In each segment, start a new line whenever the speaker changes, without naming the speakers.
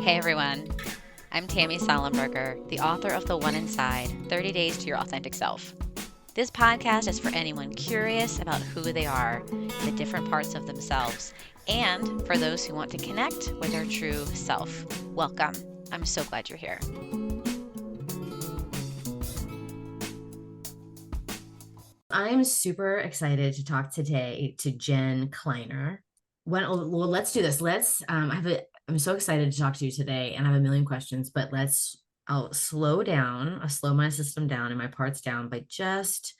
Hey everyone, I'm Tammy Salenberger, the author of The One Inside 30 Days to Your Authentic Self. This podcast is for anyone curious about who they are, the different parts of themselves, and for those who want to connect with their true self. Welcome. I'm so glad you're here.
I'm super excited to talk today to Jen Kleiner. Well, let's do this. I'm so excited to talk to you today, and I have a million questions, but I'll slow my system down and my parts down by just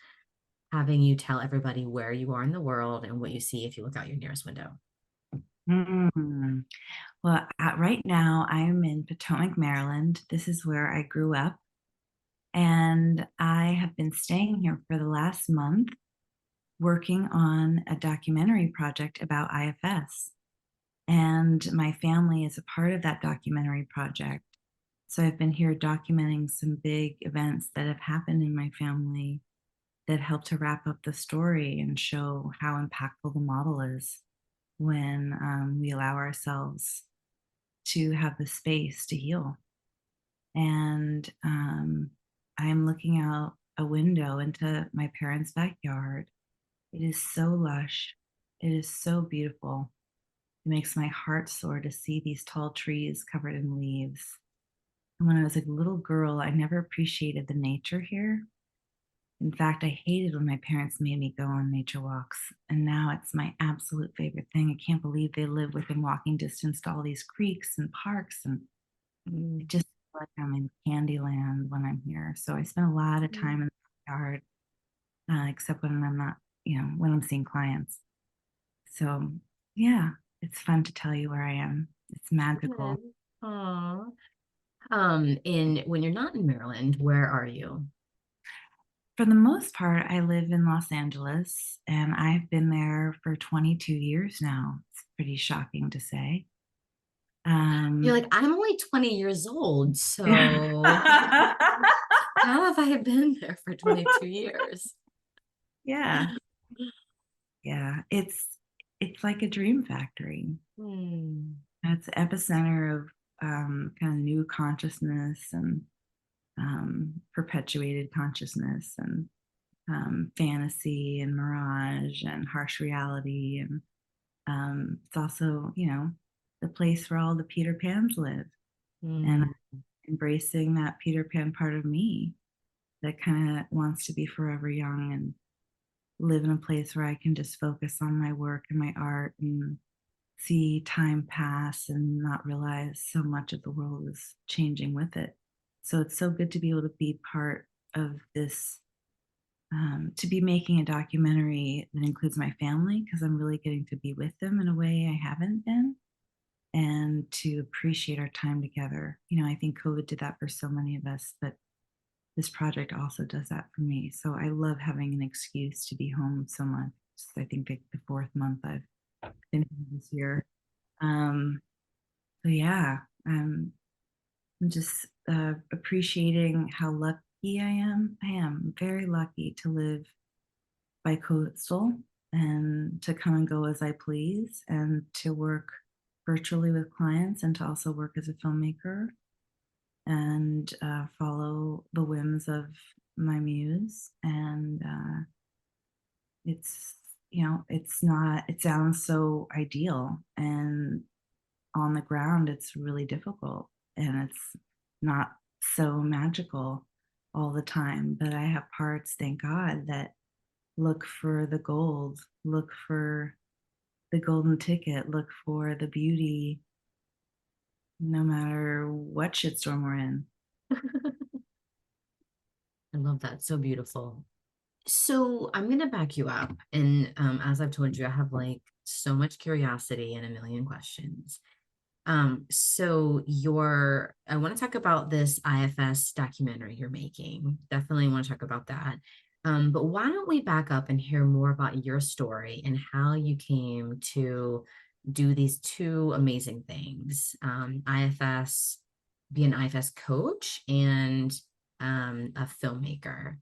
having you tell everybody where you are in the world and what you see if you look out your nearest window.
Well, right now I'm in Potomac, Maryland. This is where I grew up. And I have been staying here for the last month working on a documentary project about IFS. And my family is a part of that documentary project. So I've been here documenting some big events that have happened in my family that help to wrap up the story and show how impactful the model is when we allow ourselves to have the space to heal. And I'm looking out a window into my parents' backyard. It is so lush. It is so beautiful. It makes my heart soar to see these tall trees covered in leaves. And when I was a little girl, I never appreciated the nature here. In fact, I hated when my parents made me go on nature walks. And now it's my absolute favorite thing. I can't believe they live within walking distance to all these creeks and parks. And it just feels like I'm in Candyland when I'm here. So I spend a lot of time in the yard, except when I'm not, when I'm seeing clients. So yeah, it's fun to tell you where I am. It's magical.
Aww. And when you're not in Maryland, where are you?
For the most part, I live in Los Angeles and I've been there for 22 years now. It's pretty shocking to say.
You're like, I'm only 20 years old, so how have I been there for 22 years?
Yeah. Yeah. It's like a dream factory. It's the epicenter of kind of new consciousness and perpetuated consciousness and fantasy and mirage and harsh reality. And it's also, the place where all the Peter Pans live. And I'm embracing that Peter Pan part of me that kind of wants to be forever young and live in a place where I can just focus on my work and my art and see time pass and not realize so much of the world is changing with it. So it's so good to be able to be part of this, to be making a documentary that includes my family, because I'm really getting to be with them in a way I haven't been, and to appreciate our time together. I think COVID did that for so many of us, but this project also does that for me. So I love having an excuse to be home so much. I think like the fourth month I've been here this year. So yeah, I'm just appreciating how lucky I am. I am very lucky to live by coastal and to come and go as I please and to work virtually with clients and to also work as a filmmaker and follow the whims of my muse. And it's, it sounds so ideal. And on the ground, it's really difficult and it's not so magical all the time. But I have parts, thank God, that look for the gold, look for the golden ticket, look for the beauty, no matter what shitstorm we're in.
I love that. So beautiful. So I'm going to back you up. And as I've told you, I have like so much curiosity and a million questions. I want to talk about this IFS documentary you're making. Definitely want to talk about that. But why don't we back up and hear more about your story and how you came to do these two amazing things, be an IFS coach and a filmmaker.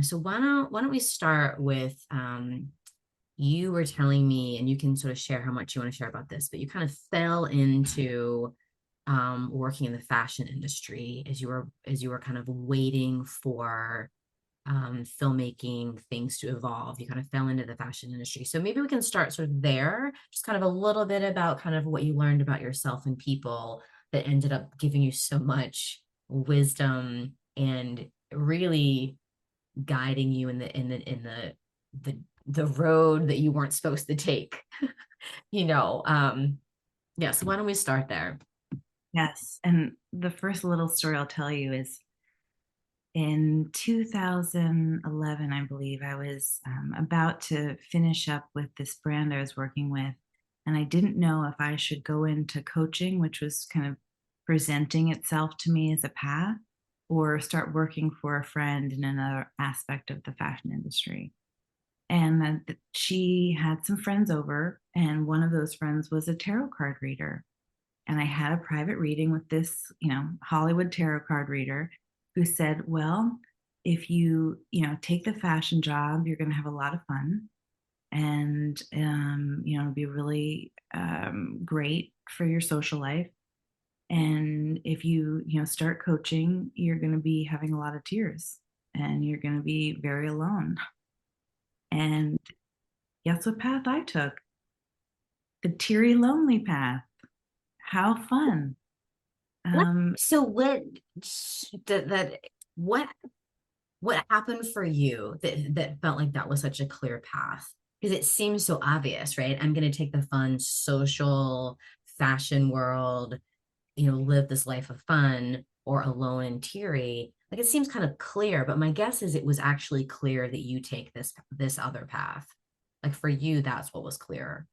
So why don't we start with you were telling me, and you can sort of share how much you want to share about this, but you kind of fell into working in the fashion industry as you were kind of waiting for filmmaking things to evolve. You kind of fell into the fashion industry. So maybe we can start sort of there, just kind of a little bit about kind of what you learned about yourself and people that ended up giving you so much wisdom and really guiding you in the road that you weren't supposed to take. you know, yeah. So why don't we start there?
Yes. And the first little story I'll tell you is in 2011, I believe, I was about to finish up with this brand I was working with. And I didn't know if I should go into coaching, which was kind of presenting itself to me as a path, or start working for a friend in another aspect of the fashion industry. And then she had some friends over, and one of those friends was a tarot card reader. And I had a private reading with this, Hollywood tarot card reader who said, well, if you, take the fashion job, you're going to have a lot of fun. And, it'll be really great for your social life. And if you, start coaching, you're going to be having a lot of tears and you're going to be very alone. And guess what path I took? The teary, lonely path. How fun.
So what what happened for you that felt like that was such a clear path? Because it seems so obvious, right? I'm going to take the fun social fashion world, live this life of fun, or alone and teary. Like it seems kind of clear, but my guess is it was actually clear that you take this other path. Like for you, that's what was clear.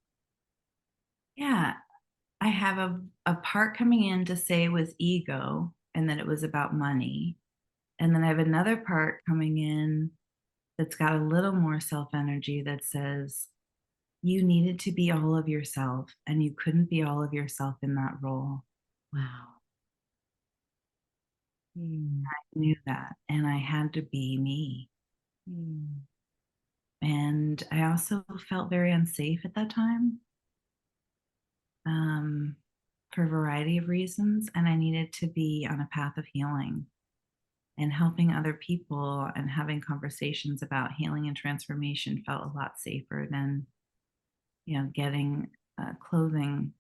Yeah, I have a part coming in to say it was ego and that it was about money. And then I have another part coming in that's got a little more self energy that says you needed to be all of yourself and you couldn't be all of yourself in that role.
Wow.
I knew that and I had to be me. And I also felt very unsafe at that time. For a variety of reasons, and I needed to be on a path of healing and helping other people and having conversations about healing and transformation felt a lot safer than, getting clothing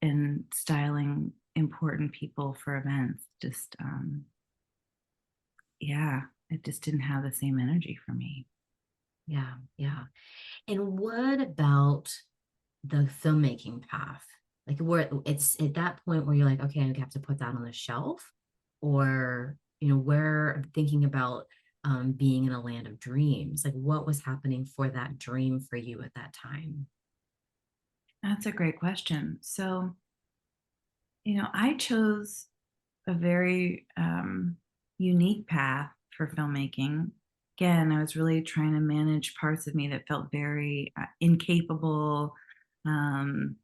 and styling important people for events. Just, yeah, it just didn't have the same energy for me.
Yeah, yeah. And what about the filmmaking path? Like where it's at that point where you're like, okay, I have to put that on the shelf, or where thinking about being in a land of dreams. Like what was happening for that dream for you at that time?
That's a great question. So, I chose a very unique path for filmmaking. Again, I was really trying to manage parts of me that felt very incapable, um,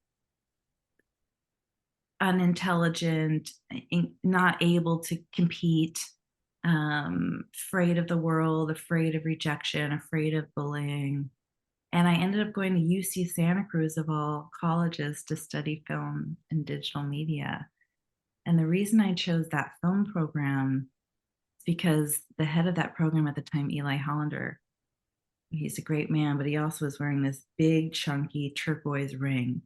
unintelligent, not able to compete, afraid of the world, afraid of rejection, afraid of bullying. And I ended up going to UC Santa Cruz, of all colleges, to study film and digital media. And the reason I chose that film program is because the head of that program at the time, Eli Hollander, he's a great man, but he also was wearing this big, chunky turquoise ring.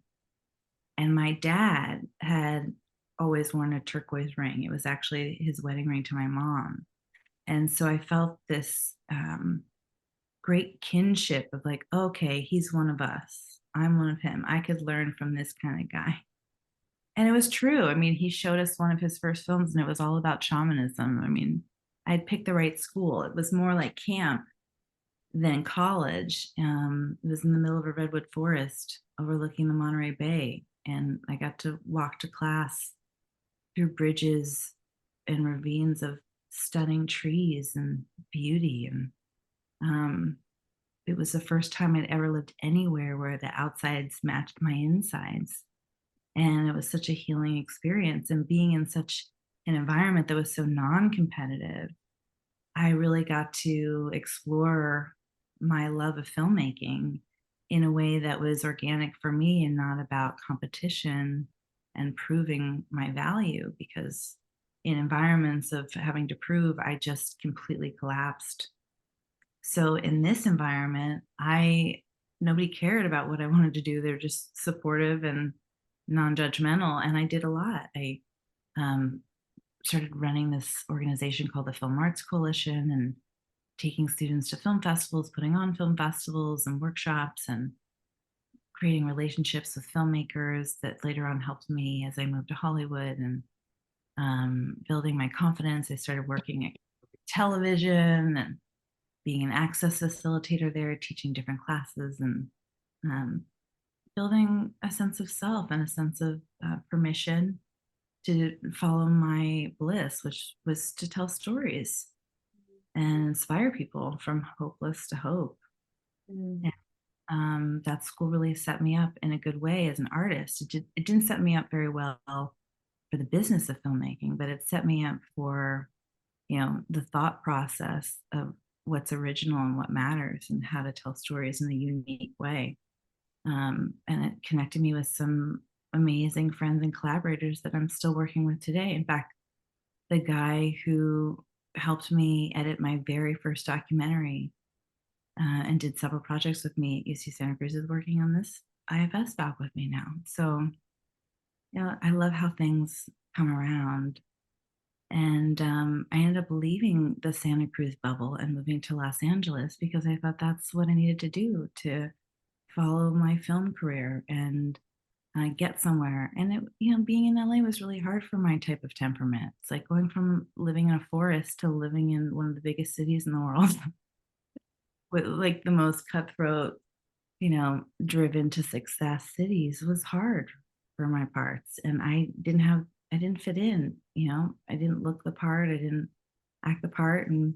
And my dad had always worn a turquoise ring. It was actually his wedding ring to my mom. And so I felt this great kinship of like, okay, he's one of us. I'm one of him. I could learn from this kind of guy. And it was true. I mean, he showed us one of his first films and it was all about shamanism. I mean, I'd picked the right school. It was more like camp than college. It was in the middle of a redwood forest overlooking the Monterey Bay. And I got to walk to class through bridges and ravines of stunning trees and beauty. And it was the first time I'd ever lived anywhere where the outsides matched my insides. And it was such a healing experience. And being in such an environment that was so non-competitive, I really got to explore my love of filmmaking in a way that was organic for me and not about competition and proving my value, because in environments of having to prove, I just completely collapsed. So in this environment, nobody cared about what I wanted to do. They're just supportive and non-judgmental. And I did a lot. I um, started running this organization called the Film Arts Coalition, and taking students to film festivals, putting on film festivals and workshops, and creating relationships with filmmakers that later on helped me as I moved to Hollywood, and building my confidence. I started working at television and being an access facilitator there, teaching different classes, and um, building a sense of self and a sense of permission to follow my bliss, which was to tell stories and inspire people from hopeless to hope.
Mm.
And that school really set me up in a good way as an artist. It didn't set me up very well for the business of filmmaking, but it set me up for, the thought process of what's original and what matters and how to tell stories in a unique way. And it connected me with some amazing friends and collaborators that I'm still working with today. In fact, the guy who helped me edit my very first documentary and did several projects with me at UC Santa Cruz is working on this IFS doc with me now. So, I love how things come around. And I ended up leaving the Santa Cruz bubble and moving to Los Angeles because I thought that's what I needed to do to follow my film career and get somewhere. And being in LA was really hard for my type of temperament. It's like going from living in a forest to living in one of the biggest cities in the world with like the most cutthroat, driven to success cities was hard for my parts. And I didn't fit in, I didn't look the part, I didn't act the part. And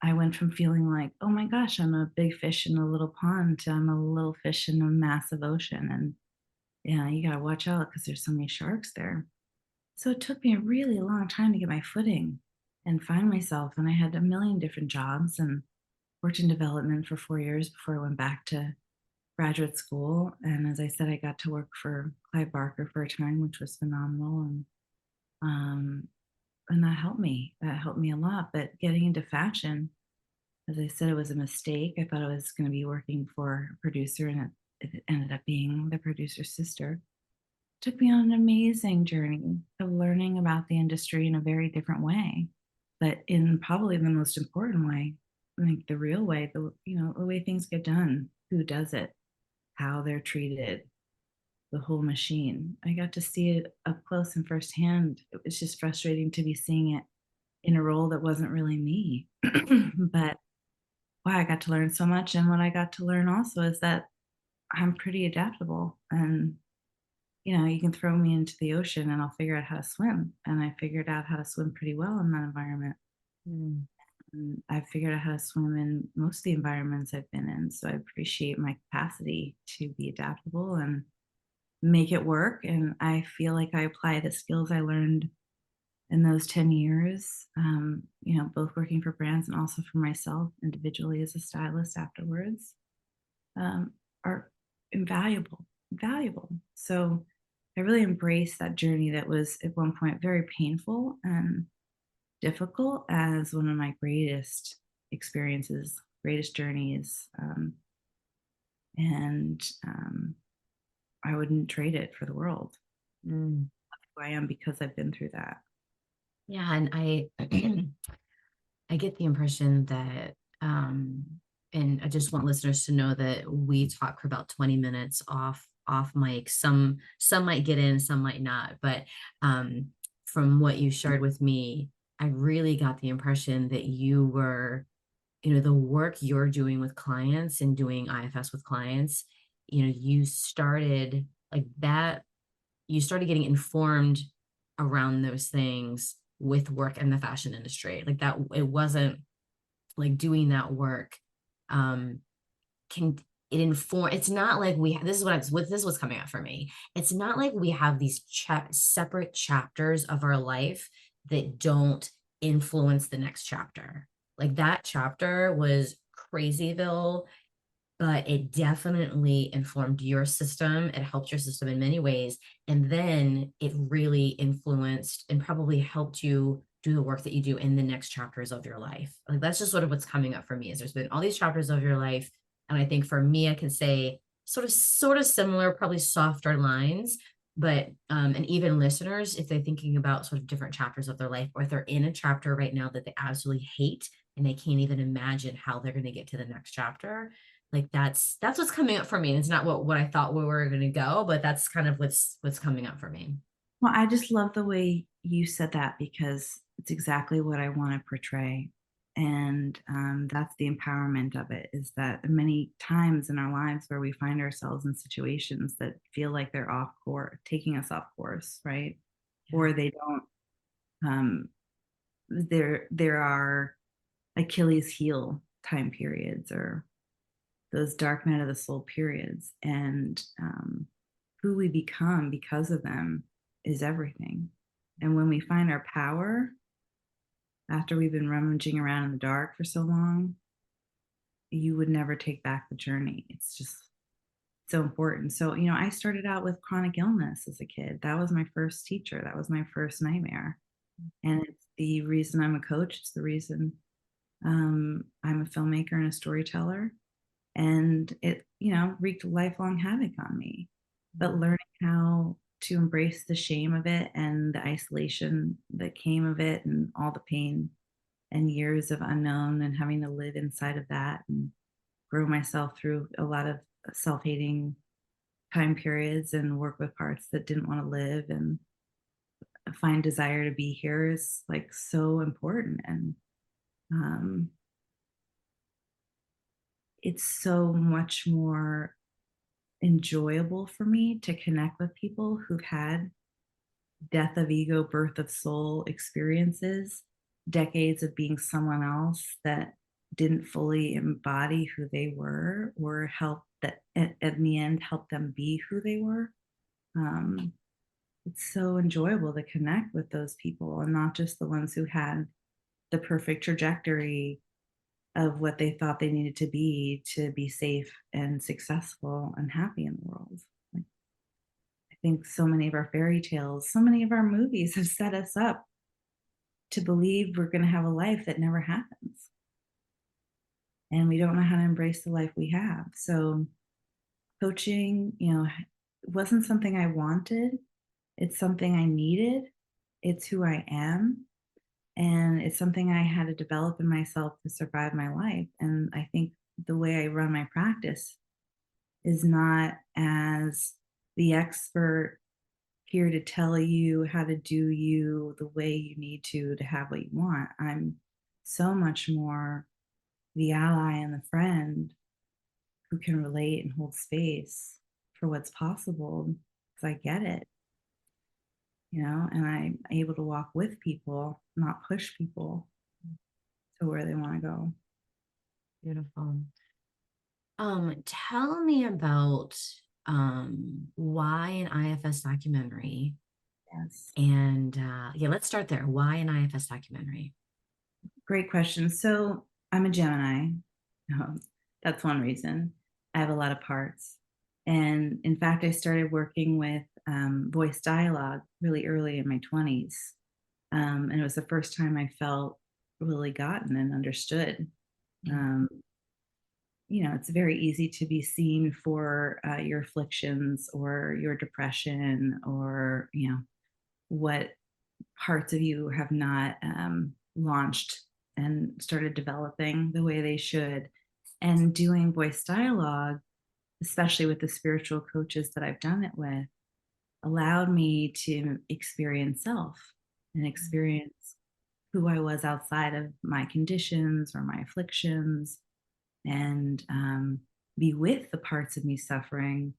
I went from feeling like, oh my gosh, I'm a big fish in a little pond to I'm a little fish in a massive ocean. And you got to watch out because there's so many sharks there. So it took me a really long time to get my footing and find myself. And I had a million different jobs and worked in development for 4 years before I went back to graduate school. And as I said, I got to work for Clive Barker for a time, which was phenomenal. And that helped me. That helped me a lot. But getting into fashion, as I said, it was a mistake. I thought I was going to be working for a producer, and it ended up being the producer's sister. It took me on an amazing journey of learning about the industry in a very different way, but in probably the most important way, like the real way, the way things get done, who does it, how they're treated, the whole machine. I got to see it up close and firsthand. It was just frustrating to be seeing it in a role that wasn't really me. But wow, I got to learn so much. And what I got to learn also is that I'm pretty adaptable. And, you can throw me into the ocean and I'll figure out how to swim. And I figured out how to swim pretty well in that environment.
Mm.
And I figured out how to swim in most of the environments I've been in. So I appreciate my capacity to be adaptable and make it work. And I feel like I apply the skills I learned in those 10 years, both working for brands and also for myself individually as a stylist afterwards, are invaluable. So I really embraced that journey that was at one point very painful and difficult as one of my greatest experiences, greatest journeys. And I wouldn't trade it for the world.
Mm.
That's who I am because I've been through that.
Yeah, and I get the impression that and I just want listeners to know that we talk for about 20 minutes off mic. Some might get in, some might not, but from what you shared with me, I really got the impression that you were, the work you're doing with clients and doing IFS with clients, you started like that, you started getting informed around those things with work in the fashion industry. Like that, it wasn't like doing that work can it inform. It's not like this is what's coming up for me. It's not like we have these separate chapters of our life that don't influence the next chapter. Like that chapter was crazyville but it definitely informed your system. It helped your system in many ways. And then it really influenced and probably helped you do the work that you do in the next chapters of your life. Like that's just sort of what's coming up for me is there's been all these chapters of your life. And I think for me, I can say sort of similar, probably softer lines, but and even listeners, if they're thinking about sort of different chapters of their life, or if they're in a chapter right now that they absolutely hate and they can't even imagine how they're going to get to the next chapter, like that's what's coming up for me. And it's not what I thought we were going to go, but that's kind of what's coming up for me.
Well, I just love the way you said that because it's exactly what I want to portray. And that's the empowerment of it, is that many times in our lives where we find ourselves in situations that feel like they're off course, taking us off course, right?
Yeah.
Or they don't, there are Achilles heel time periods or those dark night of the soul periods. And who we become because of them is everything. And when we find our power after we've been rummaging around in the dark for so long, you would never take back the journey. It's just so important. So, I started out with chronic illness as a kid. That was my first teacher. That was my first nightmare. And it's the reason I'm a coach. It's the reason I'm a filmmaker and a storyteller. And it, wreaked lifelong havoc on me. But learning how to embrace the shame of it and the isolation that came of it and all the pain and years of unknown and having to live inside of that and grow myself through a lot of self-hating time periods and work with parts that didn't want to live and find desire to be here is like so important. And it's so much more enjoyable for me to connect with people who've had death of ego, birth of soul experiences, decades of being someone else that didn't fully embody who they were or help that at the end help them be who they were. It's so enjoyable to connect with those people and not just the ones who had the perfect trajectory of what they thought they needed to be safe and successful and happy in the world. Like, I think so many of our fairy tales, so many of our movies have set us up to believe we're going to have a life that never happens. And we don't know how to embrace the life we have. So coaching, wasn't something I wanted. It's something I needed. It's who I am. And it's something I had to develop in myself to survive my life. And I think the way I run my practice is not as the expert here to tell you how to do you the way you need to have what you want. I'm so much more the ally and the friend who can relate and hold space for what's possible because I get it, and I'm able to walk with people, not push people to where they want to go.
Beautiful. Tell me about why an IFS documentary.
Yes.
And let's start there. Why an IFS documentary?
Great question. So I'm a Gemini. That's one reason. I have a lot of parts. And in fact, I started working with voice dialogue really early in my 20s. And it was the first time I felt really gotten and understood. It's very easy to be seen for your afflictions or your depression or, what parts of you have not launched and started developing the way they should. And doing voice dialogue, especially with the spiritual coaches that I've done it with, allowed me to experience self and experience who I was outside of my conditions or my afflictions and be with the parts of me suffering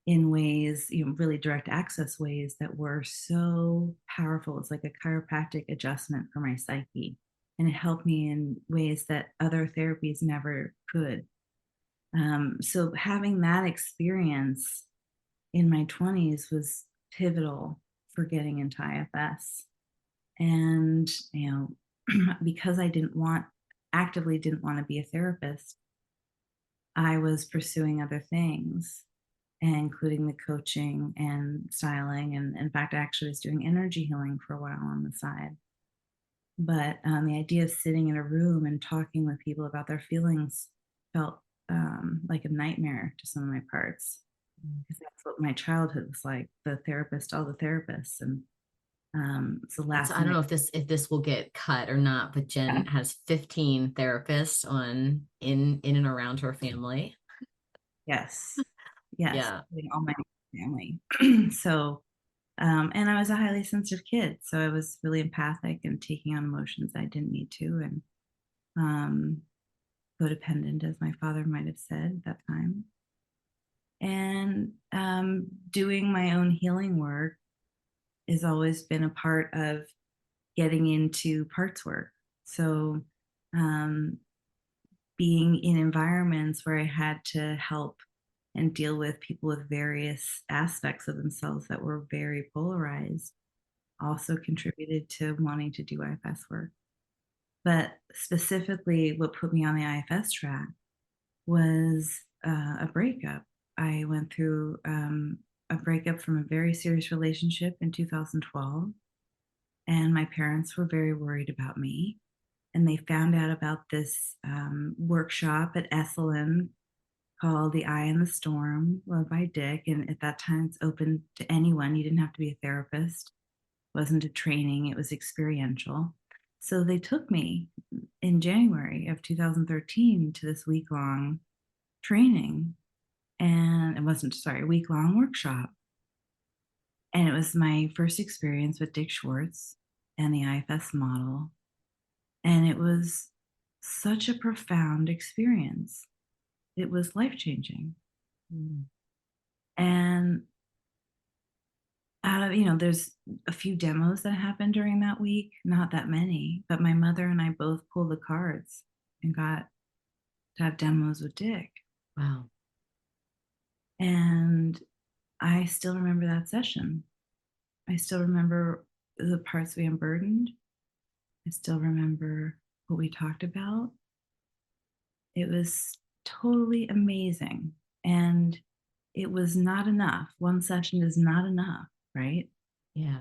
in ways, really direct access ways that were so powerful. It's like a chiropractic adjustment for my psyche. And it helped me in ways that other therapies never could. So having that experience in my 20s was pivotal for getting into IFS. And, because I actively didn't want to be a therapist, I was pursuing other things, including the coaching and styling. And in fact, I actually was doing energy healing for a while on the side. But the idea of sitting in a room and talking with people about their feelings felt like a nightmare to some of my parts, because that's what my childhood was like. The therapist, all the therapists, and it's the last
So I
thing
don't know if this will get cut or not, but Jen has 15 therapists in and around her family.
Yes, yes,
Yeah.
all my family. So, and I was a highly sensitive kid, so I was really empathic and taking on emotions I didn't need to, and um, codependent, as my father might have said at that time. And doing my own healing work has always been a part of getting into parts work. So, um, being in environments where I had to help and deal with people with various aspects of themselves that were very polarized also contributed to wanting to do IFS work. But specifically, what put me on the IFS track was a breakup. I went through a breakup from a very serious relationship in 2012, and my parents were very worried about me. And they found out about this workshop at Esalen called The Eye in the Storm, led by Dick. And at that time, it's open to anyone. You didn't have to be a therapist. It wasn't a training, it was experiential. So they took me in January of 2013 to this week-long training. And it wasn't, sorry, a week-long workshop. And it was my first experience with Dick Schwartz and the IFS model. And it was such a profound experience. It was life-changing.
Mm.
And out of, there's a few demos that happened during that week, not that many, but my mother and I both pulled the cards and got to have demos with Dick.
Wow.
And I still remember that session. I still remember the parts we unburdened. I still remember what we talked about. It was totally amazing. And it was not enough. One session is not enough, right?
Yeah.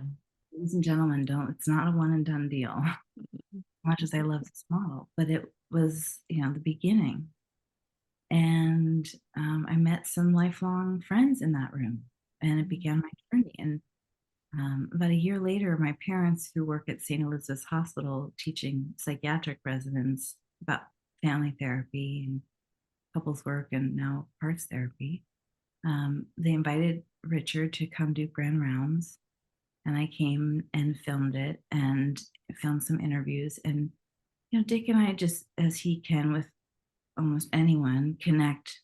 Ladies and gentlemen, it's not a one and done deal. As much as I love this model, but it was, the beginning. And I met some lifelong friends in that room, and it began my journey. And about a year later, my parents, who work at St. Elizabeth's Hospital teaching psychiatric residents about family therapy and couples work and now parts therapy, they invited Richard to come do grand rounds. And I came and filmed it and filmed some interviews. And, Dick and I, just as he can with almost anyone, connect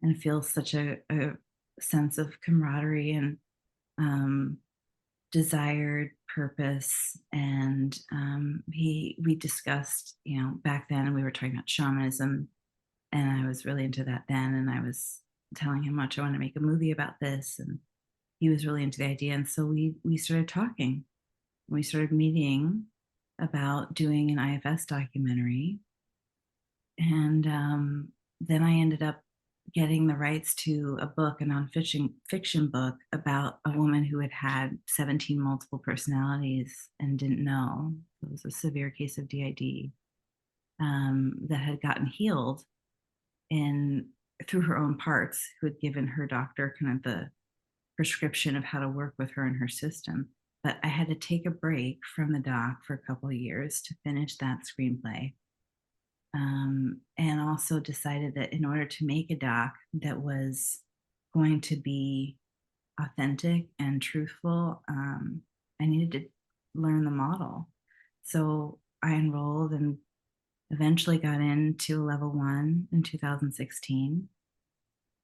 and feel such a sense of camaraderie and desired purpose. And we discussed, back then we were talking about shamanism, and I was really into that then. And I was telling him much I want to make a movie about this, and he was really into the idea. And so we started talking. We started meeting about doing an IFS documentary. And then I ended up getting the rights to a book, a nonfiction book about a woman who had had 17 multiple personalities and didn't know. It was a severe case of DID that had gotten healed through her own parts, who had given her doctor kind of the prescription of how to work with her and her system. But I had to take a break from the doc for a couple of years to finish that screenplay. And also decided that in order to make a doc that was going to be authentic and truthful, I needed to learn the model. So I enrolled and eventually got into level 1 in 2016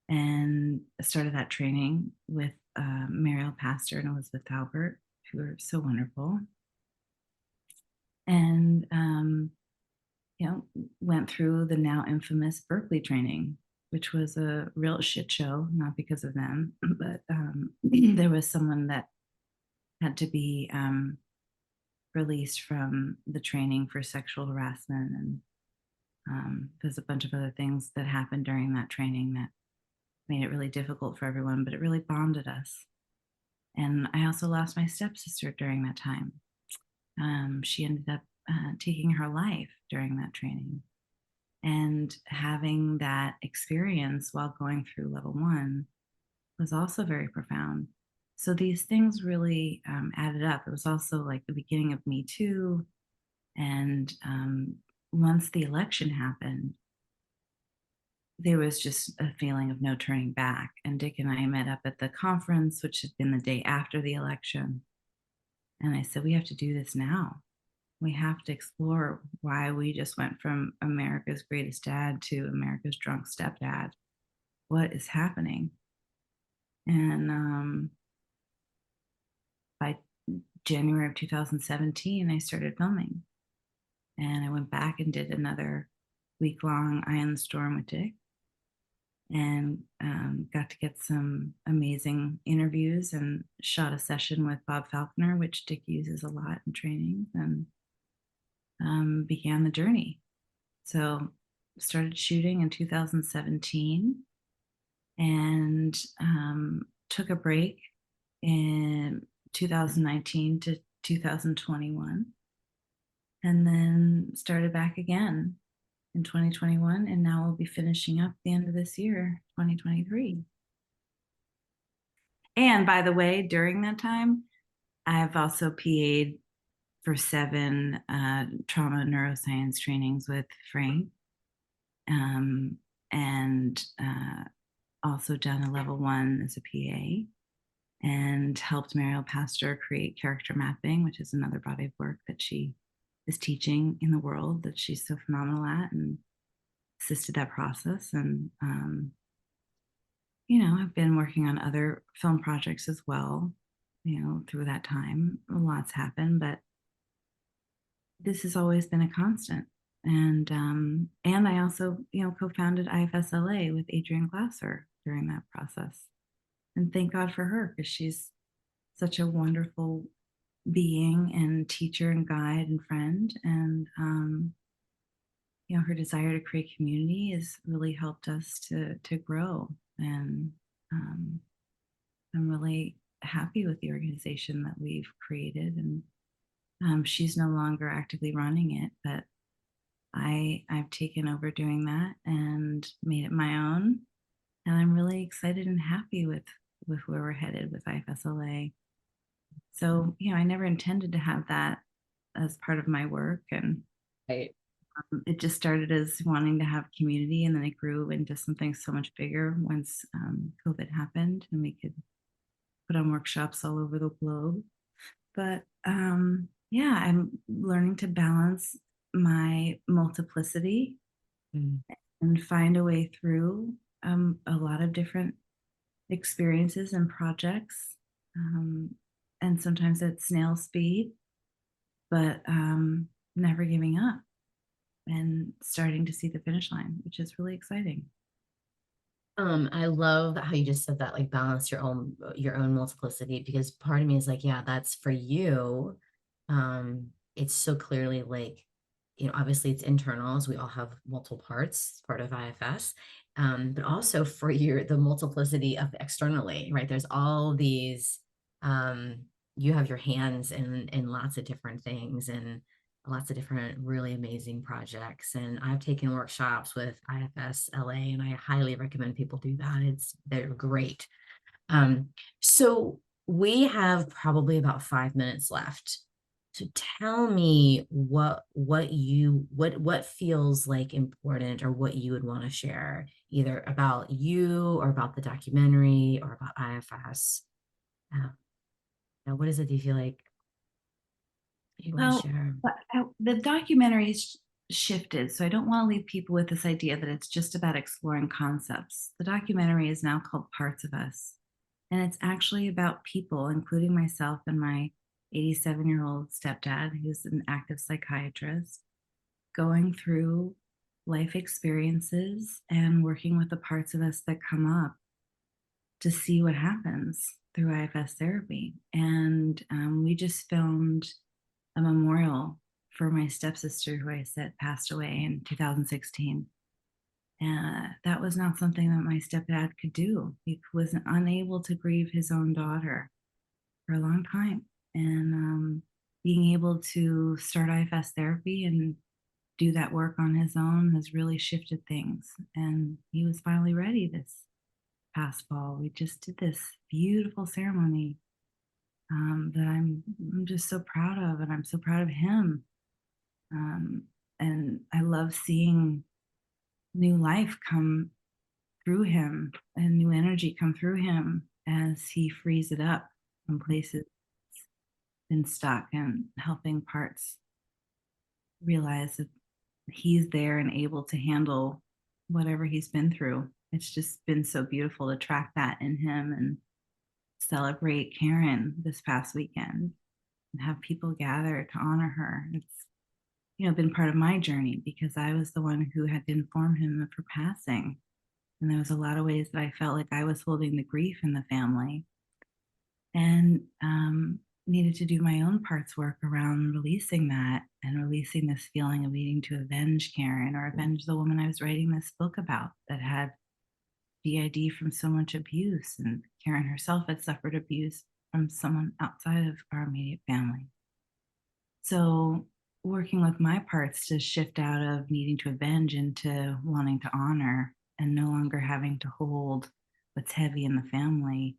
and started that training with Mariel Pastor and Elizabeth Albert, who are so wonderful. And went through the now infamous Berkeley training, which was a real shit show, not because of them, but there was someone that had to be released from the training for sexual harassment. And There's a bunch of other things that happened during that training that made it really difficult for everyone, but it really bonded us. And I also lost my stepsister during that time. She ended up taking her life during that training. And having that experience while going through level 1 was also very profound. So these things really added up. It was also like the beginning of Me Too. And once the election happened, there was just a feeling of no turning back. And Dick and I met up at the conference, which had been the day after the election. And I said, we have to do this now. We have to explore why we just went from America's greatest dad to America's drunk stepdad. What is happening? And by January of 2017, I started filming. And I went back and did another week-long Eye on the Storm with Dick, and got to get some amazing interviews and shot a session with Bob Falconer, which Dick uses a lot in trainings, and began the journey. So started shooting in 2017 and took a break in 2019 to 2021, and then started back again in 2021, and now we'll be finishing up the end of this year, 2023. And by the way, during that time, I've also PA'd for 7 trauma neuroscience trainings with Frank, and also done a level 1 as a PA, and helped Mariel Pastor create character mapping, which is another body of work that she is teaching in the world that she's so phenomenal at, and assisted that process. And I've been working on other film projects as well, through that time. Lots happened, but this has always been a constant. And I also, co-founded IFS LA with Adrienne Glasser during that process. And thank God for her, because she's such a wonderful being and teacher and guide and friend. And her desire to create community has really helped us to grow. And I'm really happy with the organization that we've created. And she's no longer actively running it, but I've taken over doing that and made it my own. And I'm really excited and happy with where we're headed with IFS LA. So, I never intended to have that as part of my work. And
Right.
It just started as wanting to have community, and then it grew into something so much bigger once COVID happened and we could put on workshops all over the globe. But I'm learning to balance my multiplicity and find a way through a lot of different experiences and projects. And sometimes at snail speed, but never giving up and starting to see the finish line, which is really exciting.
I love how you just said that, like, balance your own multiplicity, because part of me is like, yeah, that's for you. It's so clearly like, obviously it's internal, as we all have multiple parts, part of IFS, but also for the multiplicity of externally, right? There's all these, you have your hands in lots of different things and lots of different really amazing projects. And I've taken workshops with IFS LA, and I highly recommend people do that. They're great. So we have probably about 5 minutes left. So tell me what feels like important, or what you would want to share, either about you or about the documentary or about IFS. Now, what is it do you feel like you want to share?
The documentary's shifted, so I don't want to leave people with this idea that it's just about exploring concepts. The documentary is now called Parts of Us, and it's actually about people, including myself and my 87-year-old stepdad, who's an active psychiatrist, going through life experiences and working with the parts of us that come up to see what happens through IFS therapy. And we just filmed a memorial for my stepsister, who I said passed away in 2016. That was not something that my stepdad could do. He was unable to grieve his own daughter for a long time. And being able to start IFS therapy and do that work on his own has really shifted things. And he was finally ready this past fall. We just did this beautiful ceremony that I'm just so proud of, and I'm so proud of him. And I love seeing new life come through him and new energy come through him as he frees it up from places it's been stuck, and helping parts realize that he's there and able to handle whatever he's been through. It's just been so beautiful to track that in him and celebrate Karen this past weekend and have people gather to honor her. It's, been part of my journey because I was the one who had to inform him of her passing. And there was a lot of ways that I felt like I was holding the grief in the family, and needed to do my own parts work around releasing that and releasing this feeling of needing to avenge Karen or avenge the woman I was writing this book about that had DID from so much abuse. And Karen herself had suffered abuse from someone outside of our immediate family. So working with my parts to shift out of needing to avenge into wanting to honor and no longer having to hold what's heavy in the family,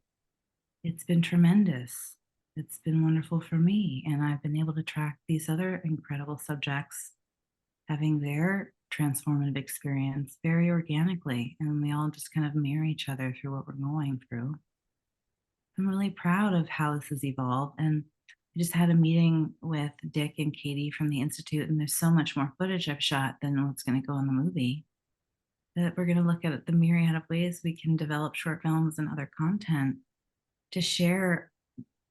it's been tremendous. It's been wonderful for me. And I've been able to track these other incredible subjects having their transformative experience very organically. And we all just kind of mirror each other through what we're going through. I'm really proud of how this has evolved. And I just had a meeting with Dick and Katie from the Institute, and there's so much more footage I've shot than what's going to go in the movie, that we're going to look at the myriad of ways we can develop short films and other content to share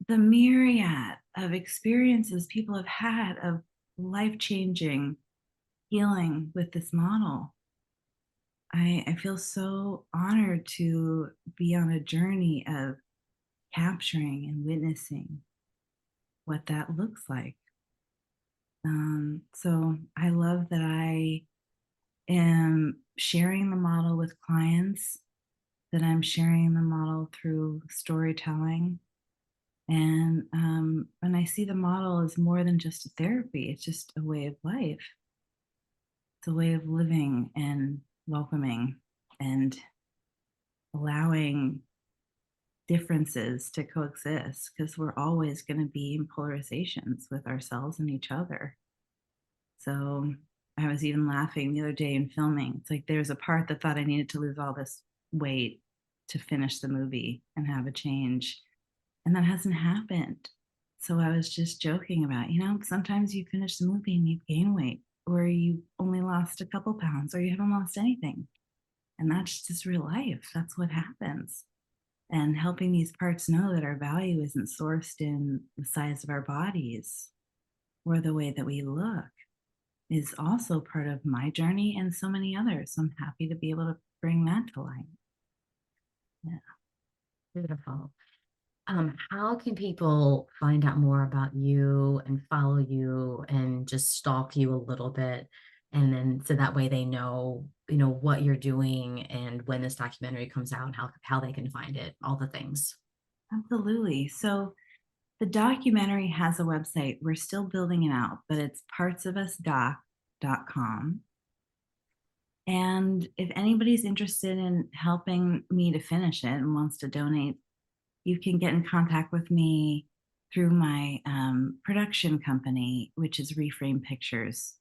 the myriad of experiences people have had of life-changing healing with this model. I feel so honored to be on a journey of capturing and witnessing what that looks like. So I love that I am sharing the model with clients, that I'm sharing the model through storytelling. And I see the model as more than just a therapy, it's just a way of life. It's a way of living and welcoming and allowing differences to coexist, because we're always going to be in polarizations with ourselves and each other. So I was even laughing the other day in filming. It's like there's a part that thought I needed to lose all this weight to finish the movie and have a change. And that hasn't happened. So I was just joking about, sometimes you finish the movie and you gain weight, or you only lost a couple pounds, or you haven't lost anything. And that's just real life. That's what happens. And helping these parts know that our value isn't sourced in the size of our bodies or the way that we look is also part of my journey and so many others. So I'm happy to be able to bring that to light. Yeah.
Beautiful. How can people find out more about you and follow you and just stalk you a little bit? And then so that way they know, what you're doing and when this documentary comes out and how they can find it, all the things.
Absolutely. So the documentary has a website. We're still building it out, but it's partsofusdoc.com. And if anybody's interested in helping me to finish it and wants to donate, you can get in contact with me through my production company, which is Reframe Pictures.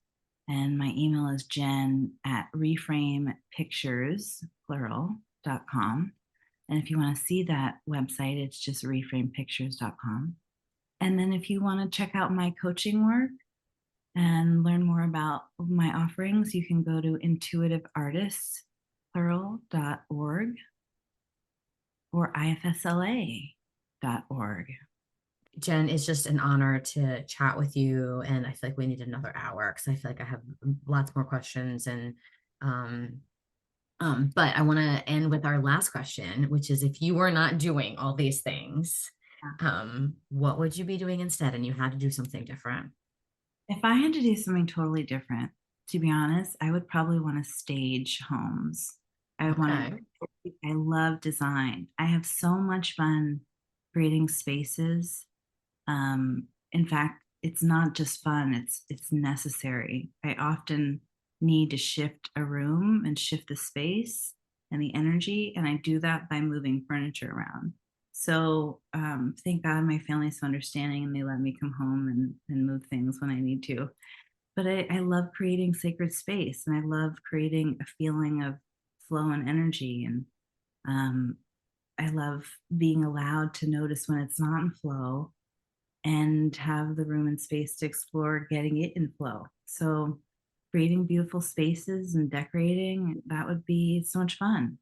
And my email is jen@reframepictures.com. And if you want to see that website, it's just reframepictures.com. And then if you want to check out my coaching work and learn more about my offerings, you can go to intuitiveartists.org or ifsla.org.
Jen, it's just an honor to chat with you. And I feel like we need another hour because I feel like I have lots more questions. And but I want to end with our last question, which is, if you were not doing all these things, what would you be doing instead? And you had to do something different.
If I had to do something totally different, to be honest, I would probably want to stage homes. I would want
Okay.
to, I love design. I have so much fun creating spaces. In fact, it's not just fun, it's necessary. I often need to shift a room and shift the space and the energy, and I do that by moving furniture around. So thank God my family's so understanding and they let me come home and move things when I need to. But I love creating sacred space and I love creating a feeling of flow and energy. And um, I love being allowed to notice when it's not in flow and have the room and space to explore getting it in flow. So creating beautiful spaces and decorating, that would be so much fun.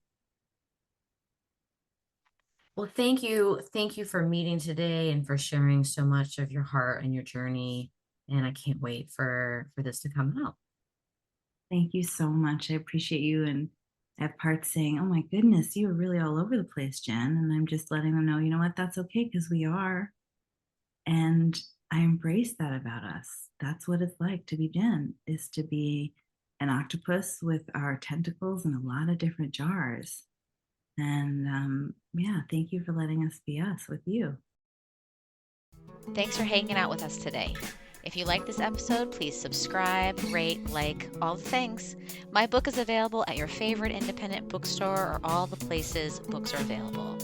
Well, thank you. Thank you for meeting today and for sharing so much of your heart and your journey. And I can't wait for this to come out.
Thank you so much. I appreciate you. And I have parts saying, oh my goodness, you were really all over the place, Jen. And I'm just letting them know, you know what, that's okay because we are. And I embrace that about us. That's what it's like to be Jen, is to be an octopus with our tentacles in a lot of different jars. And yeah, thank you for letting us be us with you.
Thanks for hanging out with us today. If you like this episode, please subscribe, rate, like, all the things. My book is available at your favorite independent bookstore or all the places books are available.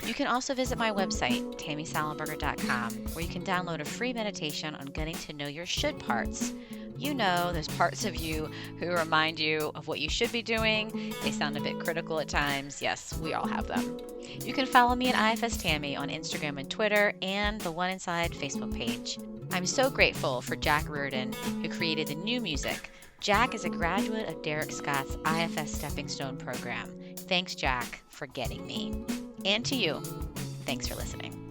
You can also visit my website, tammysalenberger.com, where you can download a free meditation on getting to know your should parts. You know, there's parts of you who remind you of what you should be doing. They sound a bit critical at times. Yes, we all have them. You can follow me at IFS Tammy on Instagram and Twitter and the One Inside Facebook page. I'm so grateful for Jack Reardon, who created the new music. Jack is a graduate of Derek Scott's IFS Stepping Stone program. Thanks, Jack, for getting me. And to you, thanks for listening.